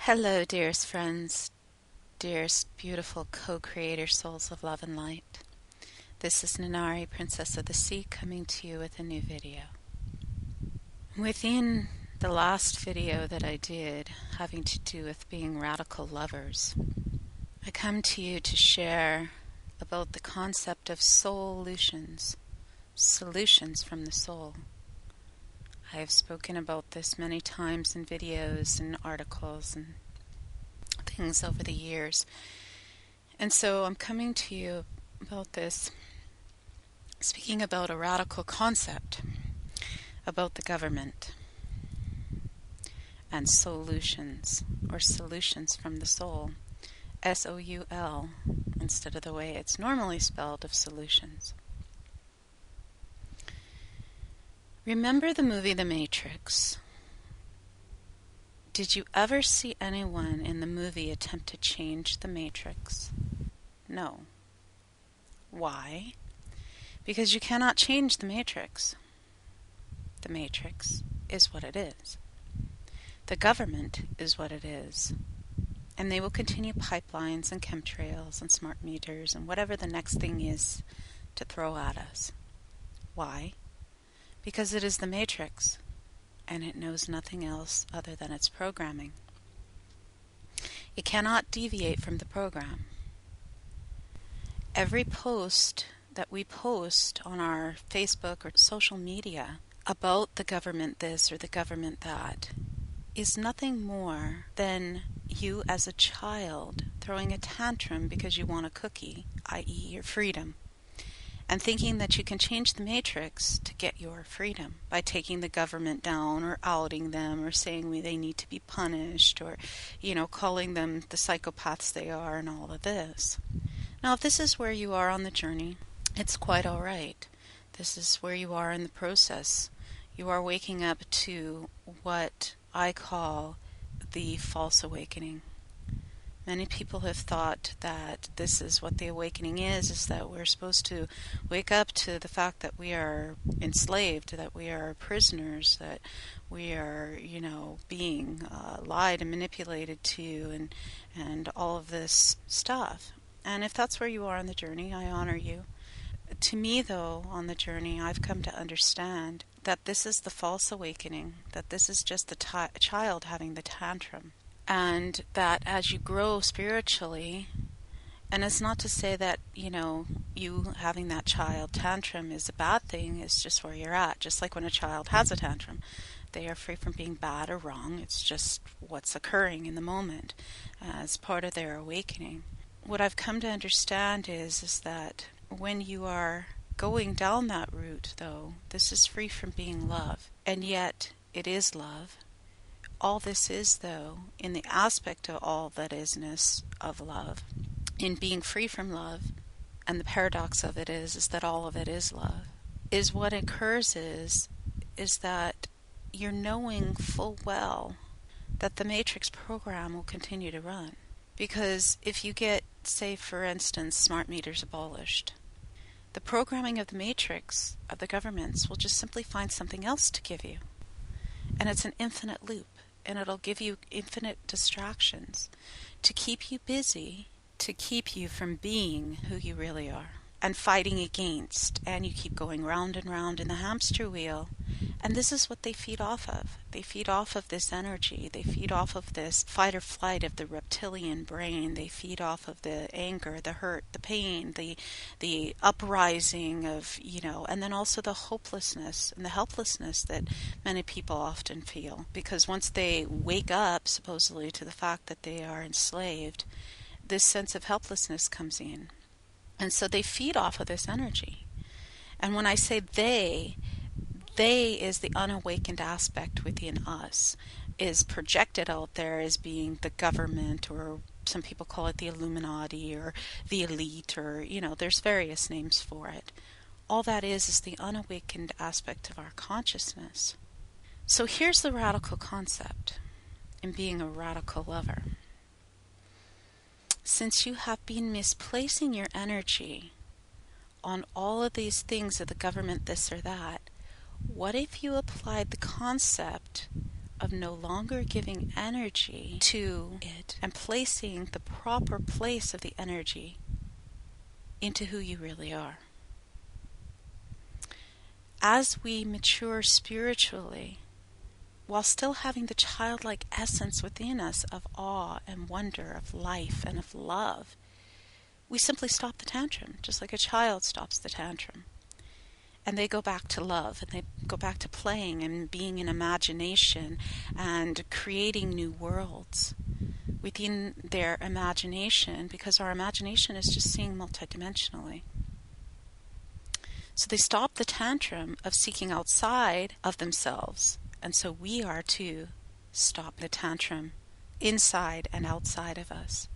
Hello, dearest friends, dearest beautiful co-creator souls of love and light. This is Nanari, Princess of the Sea, coming to you with a new video. Within the last video that I did, having to do with being radical lovers, I come to you to share about the concept of SOULutions, solutions from the soul. I have spoken about this many times in videos and articles and things over the years. And so I'm coming to you about this, speaking about a radical concept about the government and SOULutions, or solutions from the soul, S-O-U-L, instead of the way it's normally spelled of solutions. Remember the movie The Matrix? Did you ever see anyone in the movie attempt to change the Matrix? No. Why? Because you cannot change the Matrix. The Matrix is what it is. The government is what it is. And they will continue pipelines and chemtrails and smart meters and whatever the next thing is to throw at us. Why? Because it is the Matrix, and it knows nothing else other than its programming. It cannot deviate from the program. Every post that we post on our Facebook or social media about the government this or the government that is nothing more than you as a child throwing a tantrum because you want a cookie, i.e. your freedom, and thinking that you can change the Matrix to get your freedom by taking the government down or outing them or saying they need to be punished or, calling them the psychopaths they are and all of this. Now, if this is where you are on the journey, it's quite all right. This is where you are in the process. You are waking up to what I call the false awakening. Many people have thought that this is what the awakening is that we're supposed to wake up to the fact that we are enslaved, that we are prisoners, that we are, being lied and manipulated to, and all of this stuff. And if that's where you are on the journey, I honor you. To me, though, on the journey, I've come to understand that this is the false awakening, that this is just the child having the tantrum. And that as you grow spiritually, and it's not to say that, you having that child tantrum is a bad thing, it's just where you're at. Just like when a child has a tantrum, they are free from being bad or wrong. It's just what's occurring in the moment as part of their awakening. What I've come to understand is that when you are going down that route, though, this is free from being love, and yet it is love. All this is, though, in the aspect of all that isness of love, in being free from love, and the paradox of it is that all of it is love, is what occurs is that you're knowing full well that the Matrix program will continue to run. Because if you get, say, for instance, smart meters abolished, the programming of the Matrix of the governments will just simply find something else to give you. And it's an infinite loop. And it'll give you infinite distractions to keep you busy, to keep you from being who you really are and fighting against. And you keep going round and round in the hamster wheel. And this is what they feed off of. They feed off of this energy. They feed off of this fight or flight of the reptilian brain. They feed off of the anger, the hurt, the pain, the uprising of, and then also the hopelessness and the helplessness that many people often feel. Because once they wake up, supposedly, to the fact that they are enslaved, this sense of helplessness comes in. And so they feed off of this energy. And when I say they is the unawakened aspect within us, is projected out there as being the government, or some people call it the Illuminati or the elite, or, there's various names for it. All that is the unawakened aspect of our consciousness. So here's the radical concept in being a radical lover. Since you have been misplacing your energy on all of these things of the government, this or that, what if you applied the concept of no longer giving energy to it and placing the proper place of the energy into who you really are. As we mature spiritually, while still having the childlike essence within us of awe and wonder of life and of love, we simply stop the tantrum, just like a child stops the tantrum. And they go back to love, and they go back to playing and being in imagination and creating new worlds within their imagination, because our imagination is just seeing multidimensionally. So they stop the tantrum of seeking outside of themselves, and so we are to stop the tantrum inside and outside of us,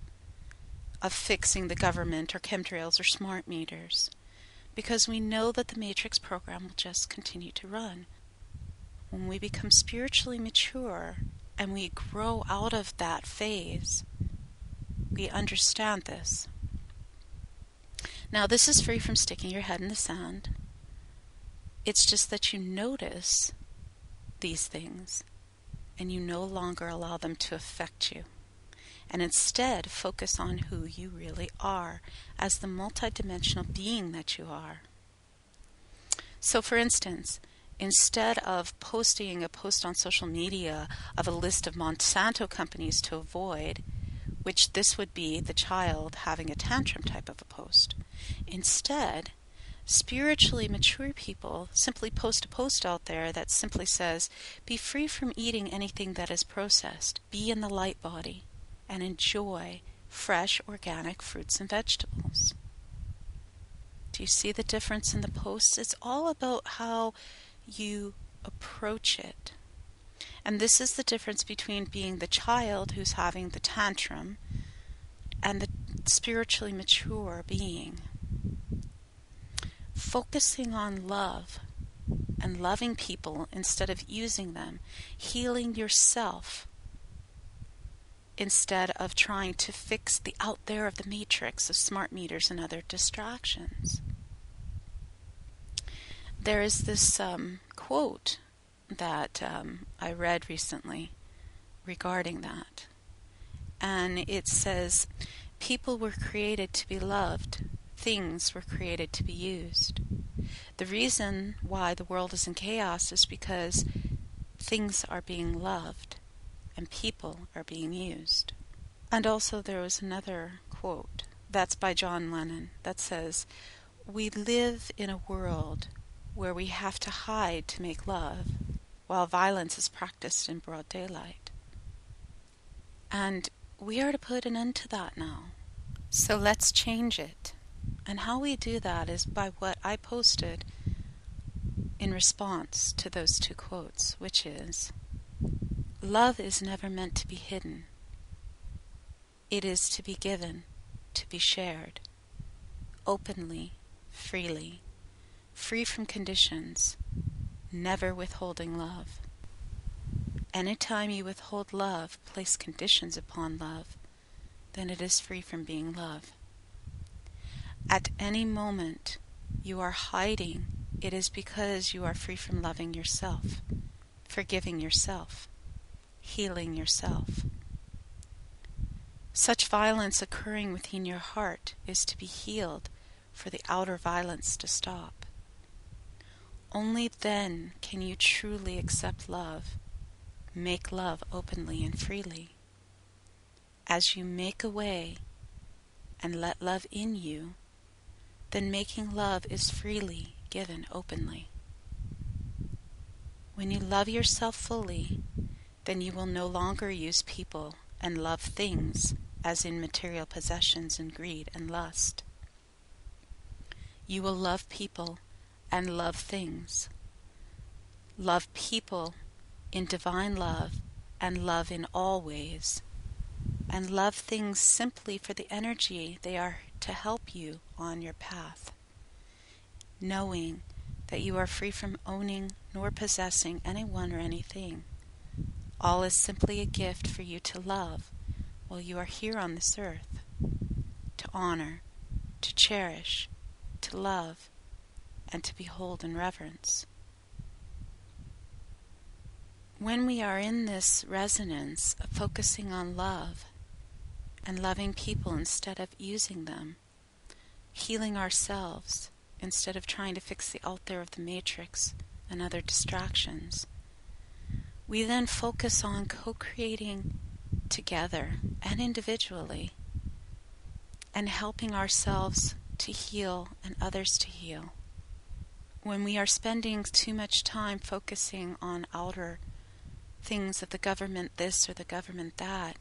of fixing the government or chemtrails or smart meters, because we know that the matrix program will just continue to run. When we become spiritually mature and we grow out of that phase, we understand this. Now, this is free from sticking your head in the sand. It's just that you notice these things and you no longer allow them to affect you, and instead focus on who you really are as the multidimensional being that you are. So, for instance, instead of posting a post on social media of a list of Monsanto companies to avoid, which this would be the child having a tantrum type of a post, instead, spiritually mature people simply post a post out there that simply says, be free from eating anything that is processed, be in the light body, and enjoy fresh organic fruits and vegetables. Do you see the difference in the posts? It's all about how you approach it. And this is the difference between being the child who's having the tantrum and the spiritually mature being. Focusing on love and loving people instead of using them, healing yourself instead of trying to fix the out there of the matrix of smart meters and other distractions. There is this quote that I read recently regarding that. And it says, people were created to be loved. Things were created to be used. The reason why the world is in chaos is because things are being loved and people are being used. And also there was another quote, that's by John Lennon, that says, we live in a world where we have to hide to make love, while violence is practiced in broad daylight. And we are to put an end to that now. So let's change it. And how we do that is by what I posted in response to those two quotes, which is, love is never meant to be hidden. It is to be given, to be shared, openly, freely, free from conditions, never withholding love. Anytime you withhold love, place conditions upon love, then it is free from being love. At any moment you are hiding, it is because you are free from loving yourself, forgiving yourself, healing yourself. Such violence occurring within your heart is to be healed for the outer violence to stop. Only then can you truly accept love, make love openly and freely. As you make a way and let love in you, then making love is freely given openly. When you love yourself fully, then you will no longer use people and love things as in material possessions and greed and lust. You will love people and love things. Love people in divine love and love in all ways. And love things simply for the energy they are to help you on your path, knowing that you are free from owning nor possessing anyone or anything. All is simply a gift for you to love while you are here on this earth, to honor, to cherish, to love, and to behold in reverence. when we are in this resonance of focusing on love and loving people instead of using them, healing ourselves instead of trying to fix the out there of the matrix and other distractions, we then focus on co-creating together and individually and helping ourselves to heal and others to heal. When we are spending too much time focusing on outer things of the government this or the government that,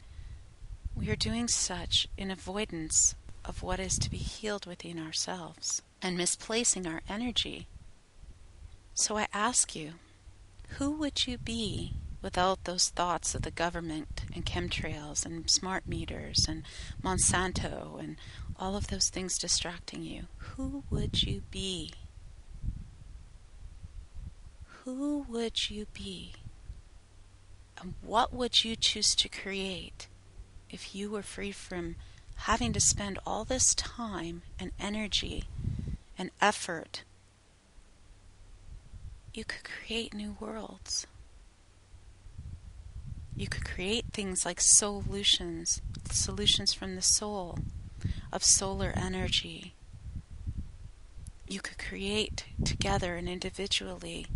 we are doing such in avoidance of what is to be healed within ourselves and misplacing our energy. So I ask you, who would you be without those thoughts of the government and chemtrails and smart meters and Monsanto and all of those things distracting you? Who would you be? Who would you be? And what would you choose to create if you were free from having to spend all this time and energy and effort? You could create new worlds. You could create things like SOULutions, solutions from the soul, of solar energy. You could create together and individually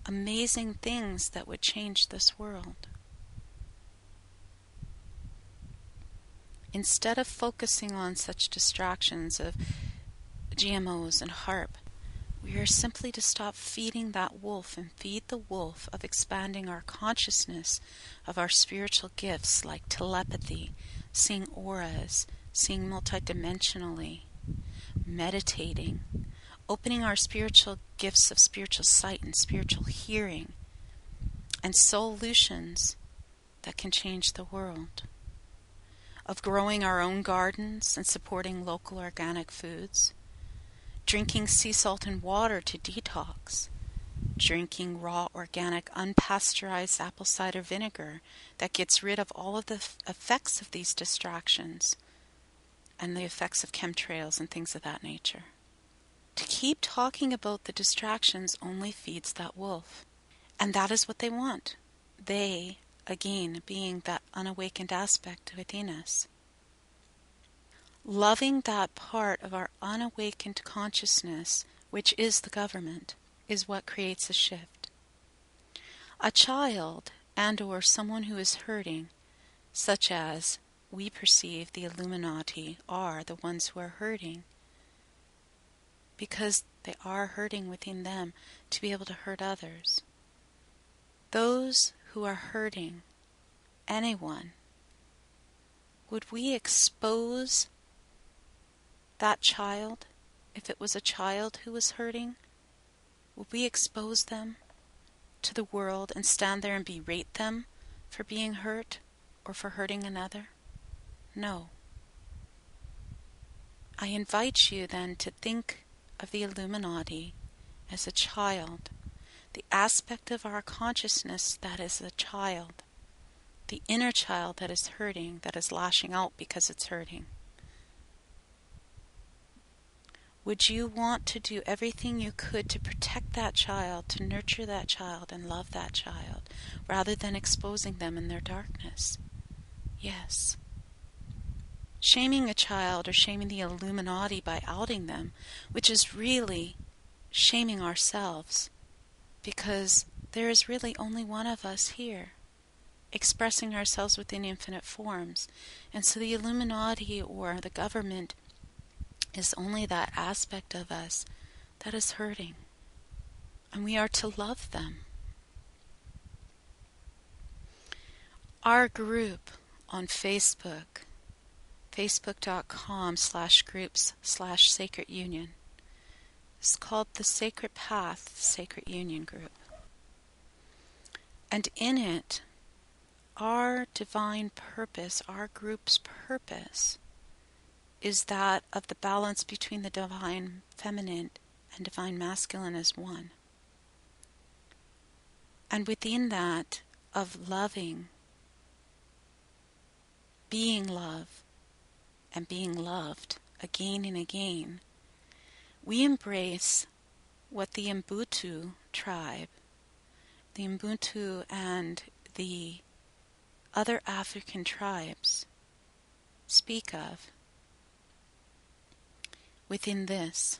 amazing things that would change this world. Instead of focusing on such distractions of GMOs and HARP, we are simply to stop feeding that wolf and feed the wolf of expanding our consciousness of our spiritual gifts like telepathy, seeing auras, seeing multidimensionally, meditating, opening our spiritual gifts of spiritual sight and spiritual hearing, and SOULutions that can change the world. Of growing our own gardens and supporting local organic foods, drinking sea salt and water to detox, drinking raw organic unpasteurized apple cider vinegar that gets rid of all of the effects of these distractions and the effects of chemtrails and things of that nature. To keep talking about the distractions only feeds that wolf. And that is what they want. They, again, being that unawakened aspect within us. Loving that part of our unawakened consciousness, which is the government, is what creates a shift. A child and or someone who is hurting, such as we perceive the Illuminati are the ones who are hurting, because they are hurting within them to be able to hurt others. Those who are hurting anyone, would we expose that child if it was a child who was hurting? Would we expose them to the world and stand there and berate them for being hurt or for hurting another? No. I invite you then to think of the Illuminati as a child, the aspect of our consciousness that is a child, the inner child that is hurting, that is lashing out because it's hurting. Would you want to do everything you could to protect that child, to nurture that child and love that child, rather than exposing them in their darkness? Yes. Shaming a child or shaming the Illuminati by outing them, which is really shaming ourselves, because there is really only one of us here, expressing ourselves within infinite forms. And so the Illuminati or the government is only that aspect of us that is hurting. And we are to love them. Our group on Facebook, facebook.com/groups/Sacred Union, is called the Sacred Path Sacred Union Group. And in it, our divine purpose, our group's purpose, is that of the balance between the divine feminine and divine masculine as one. And within that, of loving, being love, and being loved again and again, we embrace what the Ubuntu tribe, the Ubuntu and the other African tribes speak of within this,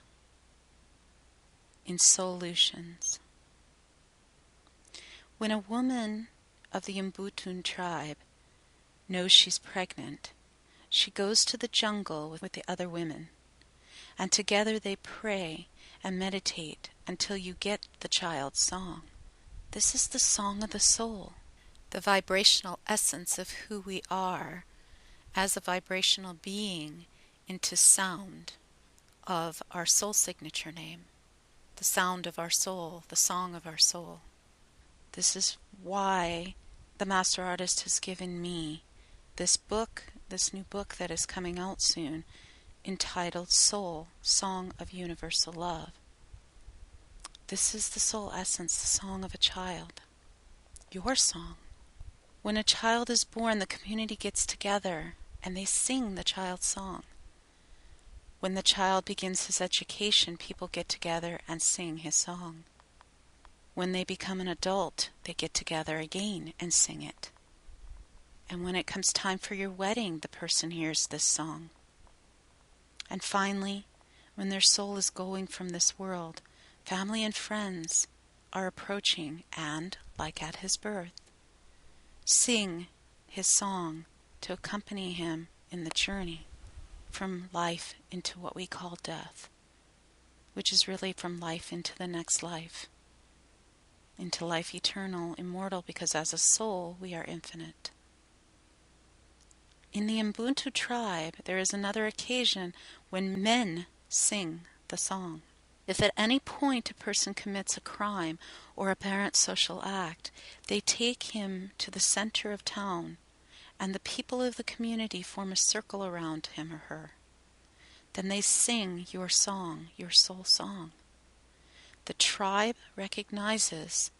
in SOULutions. When a woman of the Mbutun tribe knows she's pregnant, she goes to the jungle with the other women, and together they pray and meditate until you get the child's song. This is the song of the soul, the vibrational essence of who we are as a vibrational being into sound of our soul signature name, the sound of our soul, the song of our soul. This is why the Master Artist has given me this book, this new book that is coming out soon, entitled Soul, Song of Universal Love. This is the soul essence, the song of a child. Your song. When a child is born, the community gets together and they sing the child's song. When the child begins his education, people get together and sing his song. When they become an adult, they get together again and sing it. And when it comes time for your wedding, the person hears this song. And finally, when their soul is going from this world, family and friends are approaching and, like at his birth, sing his song to accompany him in the journey from life into what we call death, which is really from life into the next life, into life eternal, immortal, because as a soul we are infinite. In the Ubuntu tribe, there is another occasion when men sing the song. If at any point a person commits a crime or aberrant social act, they take him to the center of town, and the people of the community form a circle around him or her. Then they sing your song, your soul song. The tribe recognizes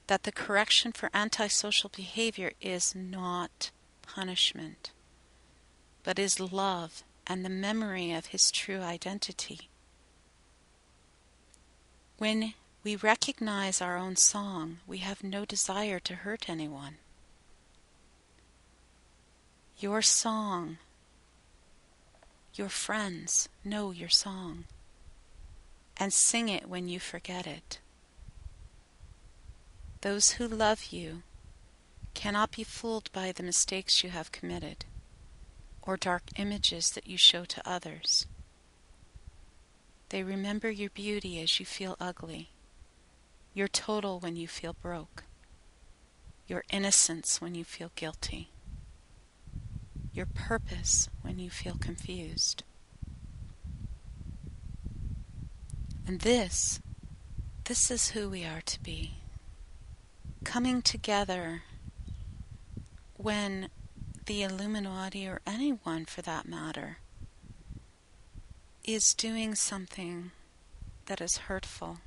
that the correction for antisocial behavior is not punishment, but is love and the memory of his true identity. When we recognize our own song, we have no desire to hurt anyone. Your song, your friends know your song and sing it when you forget it. Those who love you cannot be fooled by the mistakes you have committed or dark images that you show to others. They remember your beauty as you feel ugly, your total when you feel broke, your innocence when you feel guilty, your purpose when you feel confused. And this is who we are to be. Coming together when the Illuminati, or anyone for that matter, is doing something that is hurtful.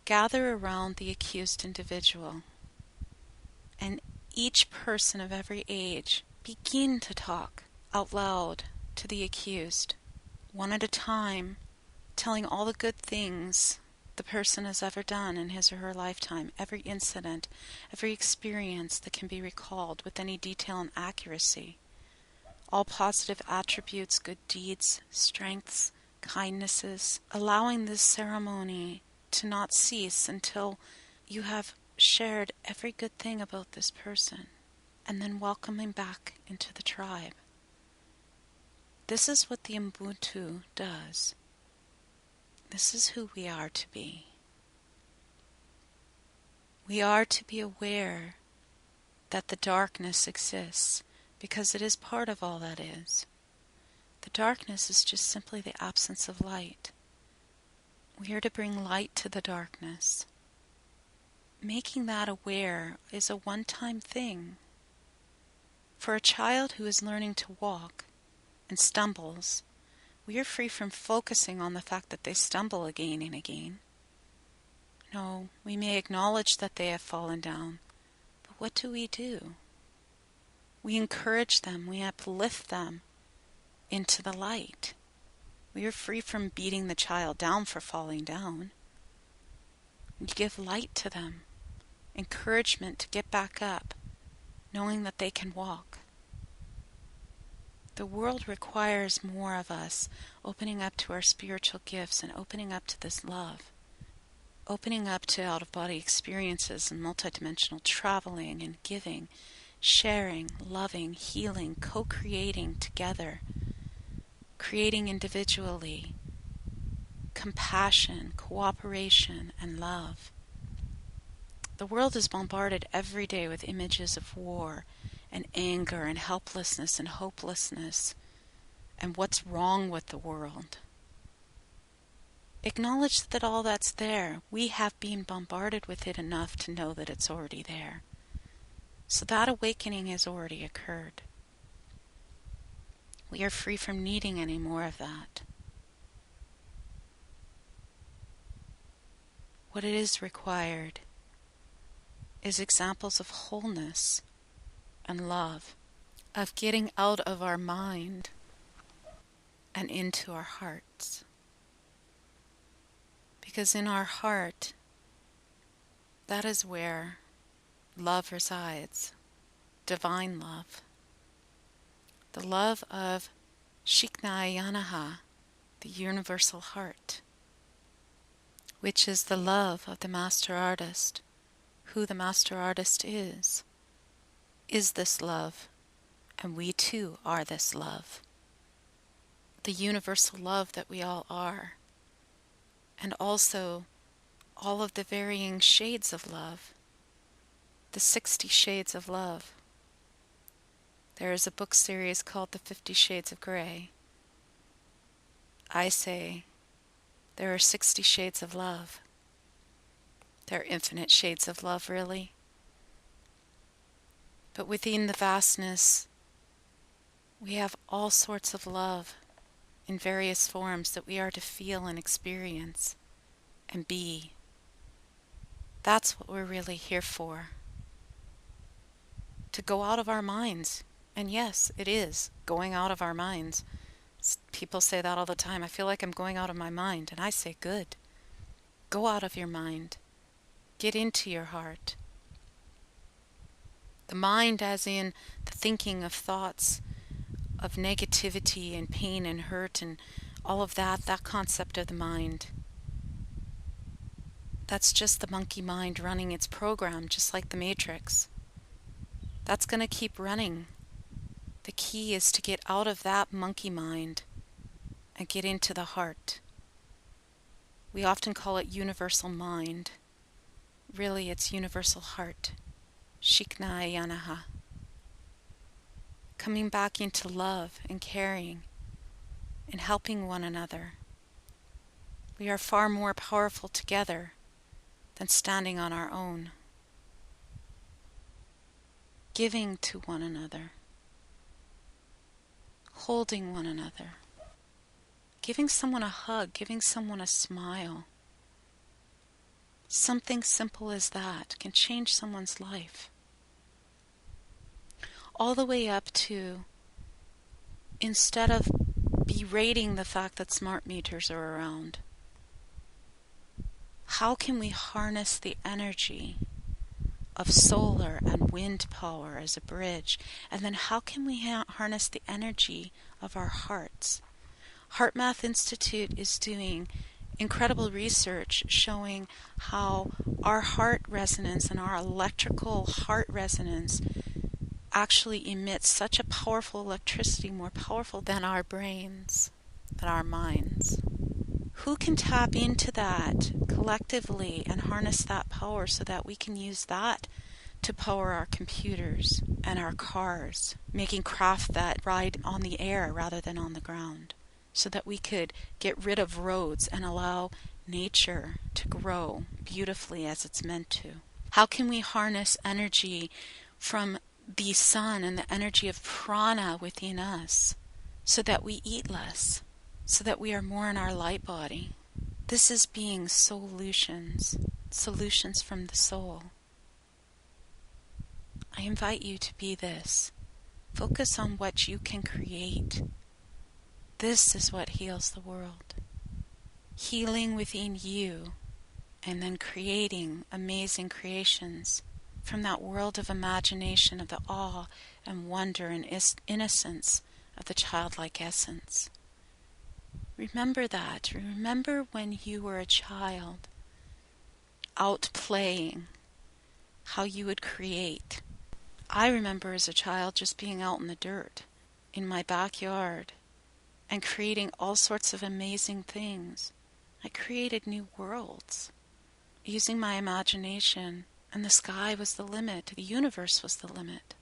Gather around the accused individual, and each person of every age begin to talk out loud to the accused, one at a time, telling all the good things the person has ever done in his or her lifetime, every incident, every experience that can be recalled with any detail and accuracy, all positive attributes, good deeds, strengths, kindnesses, allowing this ceremony to not cease until you have shared every good thing about this person, and then welcome him back into the tribe. This is what the Ubuntu does. This is who we are to be. We are to be aware that the darkness exists, because it is part of all that is. The darkness is just simply the absence of light. We are to bring light to the darkness. Making that aware is a one-time thing. For a child who is learning to walk and stumbles, we are free from focusing on the fact that they stumble again and again. No, we may acknowledge that they have fallen down, but what do? We encourage them, we uplift them into the light. We are free from beating the child down for falling down. We give light to them. encouragement to get back up, knowing that they can walk. The world requires more of us opening up to our spiritual gifts and opening up to this love, opening up to out-of-body experiences and multidimensional traveling and giving, sharing, loving, healing, co-creating together, creating individually, compassion, cooperation, and love. The world is bombarded every day with images of war and anger and helplessness and hopelessness and what's wrong with the world. Acknowledge that all that's there. We have been bombarded with it enough to know that it's already there. So that awakening has already occurred. We are free from needing any more of that. What it is required is examples of wholeness and love, of getting out of our mind and into our hearts. Because in our heart, that is where love resides, divine love. The love of Shiknayanaha, the universal heart, which is the love of the Master Artist. Who the Master Artist is this love, and we too are this love. The universal love that we all are, and also all of the varying shades of love, the 60 shades of love. There is a book series called The 50 Shades of Grey. I say there are 60 shades of love. There are infinite shades of love, really. But within the vastness, we have all sorts of love in various forms that we are to feel and experience and be. That's what we're really here for. To go out of our minds. And yes, it is going out of our minds. People say that all the time. I feel like I'm going out of my mind. And I say, good. Go out of your mind. Get into your heart. The mind as in the thinking of thoughts of negativity and pain and hurt and all of that concept of the mind. That's just the monkey mind running its program, just like the Matrix. That's going to keep running. The key is to get out of that monkey mind and get into the heart. We often call it universal mind. Really, it's universal heart. Shiknayanaha. Coming back into love and caring and helping one another. We are far more powerful together than standing on our own. Giving to one another. Holding one another. Giving someone a hug, giving someone a smile. Something simple as that can change someone's life. All the way up to, instead of berating the fact that smart meters are around, how can we harness the energy of solar and wind power as a bridge? And then how can we harness the energy of our hearts? Heart Math Institute is doing incredible research showing how our heart resonance and our electrical heart resonance actually emits such a powerful electricity, more powerful than our brains, than our minds. Who can tap into that collectively and harness that power so that we can use that to power our computers and our cars, making craft that ride on the air rather than on the ground, so that we could get rid of roads and allow nature to grow beautifully as it's meant to? How can we harness energy from the sun and the energy of prana within us so that we eat less, so that we are more in our light body? This is being SOULutions, solutions from the soul. I invite you to be this. Focus on what you can create. This is what heals the world. Healing within you and then creating amazing creations from that world of imagination, of the awe and wonder and innocence of the childlike essence. Remember that. Remember when you were a child, out playing, how you would create. I remember as a child just being out in the dirt, in my backyard, and creating all sorts of amazing things. I created new worlds, using my imagination, and the sky was the limit, the universe was the limit.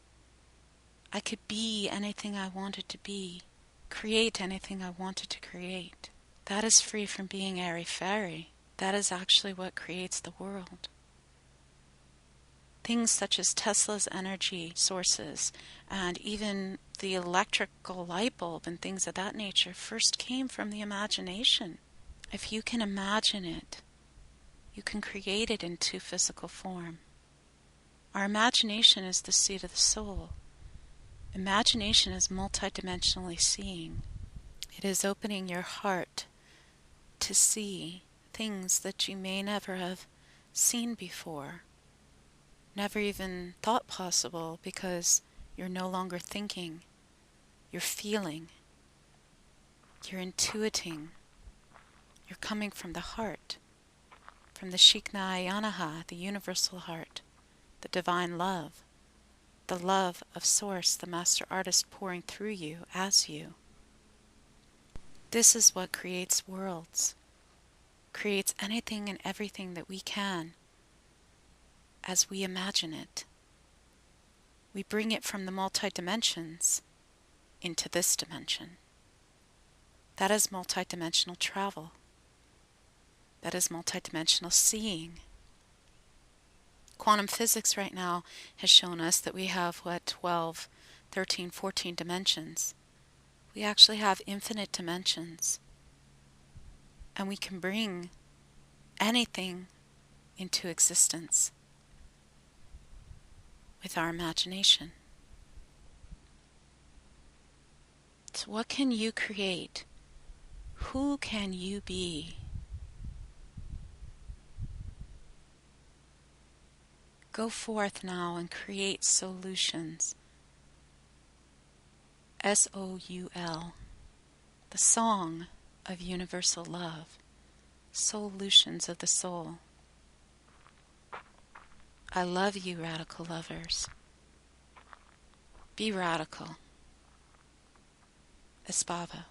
I could be anything I wanted to be, create anything I wanted to create. That is free from being airy-fairy. That is actually what creates the world. Things such as Tesla's energy sources and even the electrical light bulb and things of that nature first came from the imagination. If you can imagine it, you can create it into physical form. Our imagination is the seat of the soul. Imagination is multidimensionally seeing. It is opening your heart to see things that you may never have seen before, never even thought possible, because you're no longer thinking, you're feeling, you're intuiting, you're coming from the heart, from the Shikna Ayanaha, the universal heart, the divine love, the love of Source, the Master Artist pouring through you as you. This is what creates worlds, creates anything and everything that we can as we imagine it. We bring it from the multi-dimensions into this dimension. That is multidimensional travel. That is multidimensional seeing. Quantum physics right now has shown us that we have, 12, 13, 14 dimensions. We actually have infinite dimensions. And we can bring anything into existence with our imagination. So what can you create? Who can you be? Go forth now and create SOULutions. SOUL, the song of universal love. SOULutions of the soul. I love you, radical lovers. Be radical. Espavo.